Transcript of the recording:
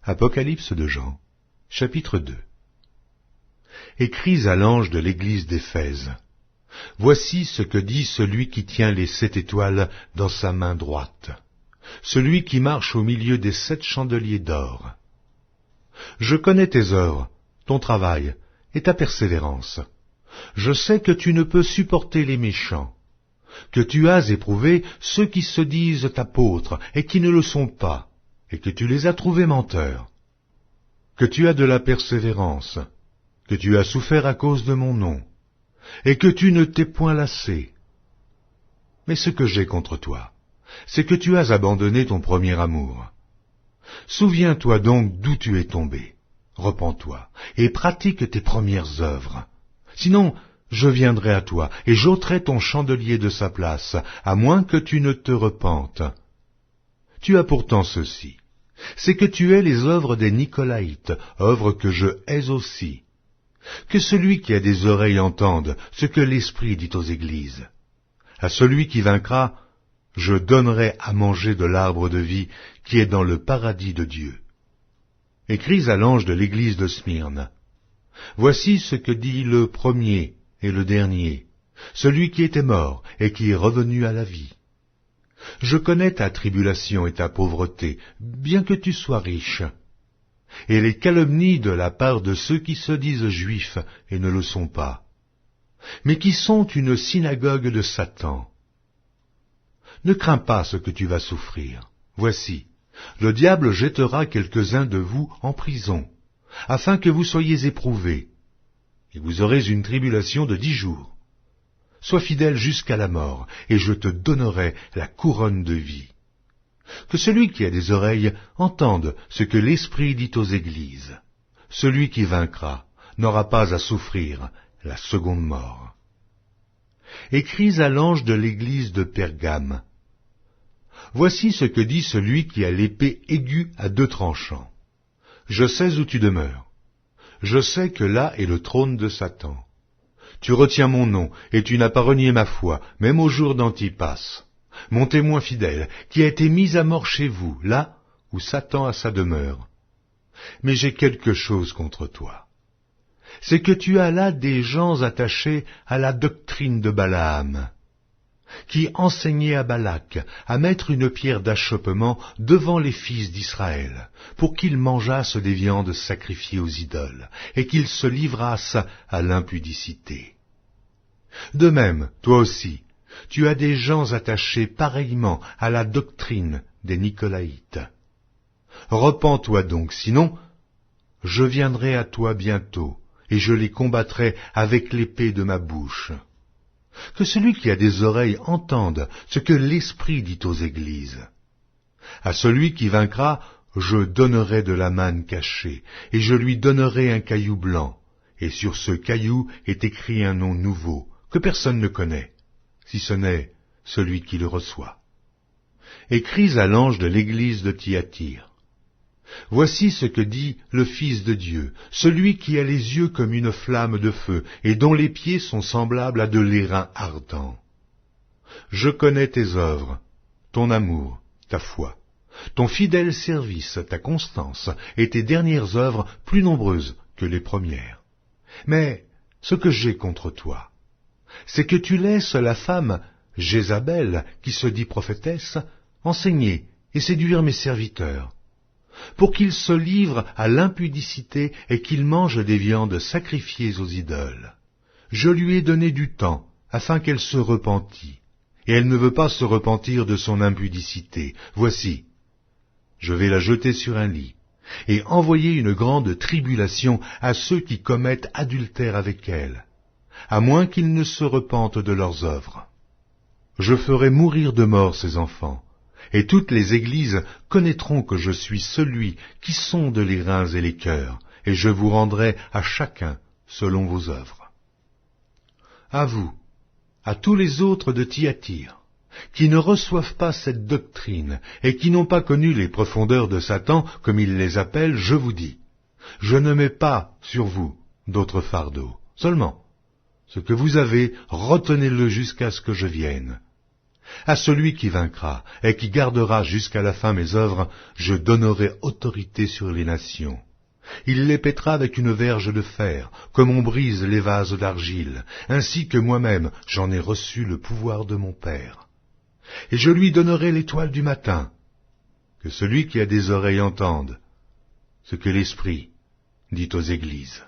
Apocalypse de Jean, chapitre 2. Écris à l'ange de l'église d'Éphèse. Voici ce que dit celui qui tient les 7 étoiles dans sa main droite, celui qui marche au milieu des 7 chandeliers d'or. Je connais tes œuvres, ton travail et ta persévérance. Je sais que tu ne peux supporter les méchants, que tu as éprouvé ceux qui se disent apôtres et qui ne le sont pas, et que tu les as trouvés menteurs, que tu as de la persévérance, que tu as souffert à cause de mon nom, et que tu ne t'es point lassé. Mais ce que j'ai contre toi, c'est que tu as abandonné ton premier amour. Souviens-toi donc d'où tu es tombé, repens-toi, et pratique tes premières œuvres. Sinon, je viendrai à toi, et j'ôterai ton chandelier de sa place, à moins que tu ne te repentes. Tu as pourtant ceci, c'est que tu hais les œuvres des Nicolaïtes, œuvres que je hais aussi. Que celui qui a des oreilles entende ce que l'Esprit dit aux églises. À celui qui vaincra, je donnerai à manger de l'arbre de vie qui est dans le paradis de Dieu. Écris à l'ange de l'église de Smyrne. Voici ce que dit le premier et le dernier, celui qui était mort et qui est revenu à la vie. Je connais ta tribulation et ta pauvreté, bien que tu sois riche, et les calomnies de la part de ceux qui se disent juifs et ne le sont pas, mais qui sont une synagogue de Satan. Ne crains pas ce que tu vas souffrir. Voici, le diable jettera quelques-uns de vous en prison, afin que vous soyez éprouvés, et vous aurez une tribulation de 10 jours. Sois fidèle jusqu'à la mort, et je te donnerai la couronne de vie. Que celui qui a des oreilles entende ce que l'Esprit dit aux églises. Celui qui vaincra n'aura pas à souffrir la seconde mort. Écris à l'ange de l'église de Pergame. Voici ce que dit celui qui a l'épée aiguë à 2 tranchants. Je sais où tu demeures. Je sais que là est le trône de Satan. Tu retiens mon nom, et tu n'as pas renié ma foi, même au jour d'Antipas, mon témoin fidèle, qui a été mis à mort chez vous, là où Satan a sa demeure. Mais j'ai quelque chose contre toi. C'est que tu as là des gens attachés à la doctrine de Balaam, qui enseignait à Balak à mettre une pierre d'achoppement devant les fils d'Israël, pour qu'ils mangeassent des viandes sacrifiées aux idoles, et qu'ils se livrassent à l'impudicité. De même, toi aussi, tu as des gens attachés pareillement à la doctrine des Nicolaïtes. Repens-toi donc, sinon, je viendrai à toi bientôt, et je les combattrai avec l'épée de ma bouche. Que celui qui a des oreilles entende ce que l'Esprit dit aux églises. À celui qui vaincra, je donnerai de la manne cachée, et je lui donnerai un caillou blanc, et sur ce caillou est écrit un nom nouveau, que personne ne connaît, si ce n'est celui qui le reçoit. Écris à l'ange de l'église de Thyatire. Voici ce que dit le Fils de Dieu, celui qui a les yeux comme une flamme de feu, et dont les pieds sont semblables à de l'airain ardent. Je connais tes œuvres, ton amour, ta foi, ton fidèle service, ta constance, et tes dernières œuvres plus nombreuses que les premières. Mais ce que j'ai contre toi, c'est que tu laisses la femme Jézabel, qui se dit prophétesse, enseigner et séduire mes serviteurs, pour qu'ils se livrent à l'impudicité et qu'ils mangent des viandes sacrifiées aux idoles. Je lui ai donné du temps, afin qu'elle se repentît, et elle ne veut pas se repentir de son impudicité. Voici, je vais la jeter sur un lit, et envoyer une grande tribulation à ceux qui commettent adultère avec elle, à moins qu'ils ne se repentent de leurs œuvres. Je ferai mourir de mort ses enfants, et toutes les églises connaîtront que je suis celui qui sonde les reins et les cœurs, et je vous rendrai à chacun selon vos œuvres. À vous, à tous les autres de Thyatire, qui ne reçoivent pas cette doctrine, et qui n'ont pas connu les profondeurs de Satan, comme il les appelle, je vous dis, je ne mets pas sur vous d'autres fardeaux. Seulement, ce que vous avez, retenez-le jusqu'à ce que je vienne. À celui qui vaincra et qui gardera jusqu'à la fin mes œuvres, je donnerai autorité sur les nations. Il les pètera avec une verge de fer, comme on brise les vases d'argile, ainsi que moi-même j'en ai reçu le pouvoir de mon Père. Et je lui donnerai l'étoile du matin. Que celui qui a des oreilles entende ce que l'Esprit dit aux églises.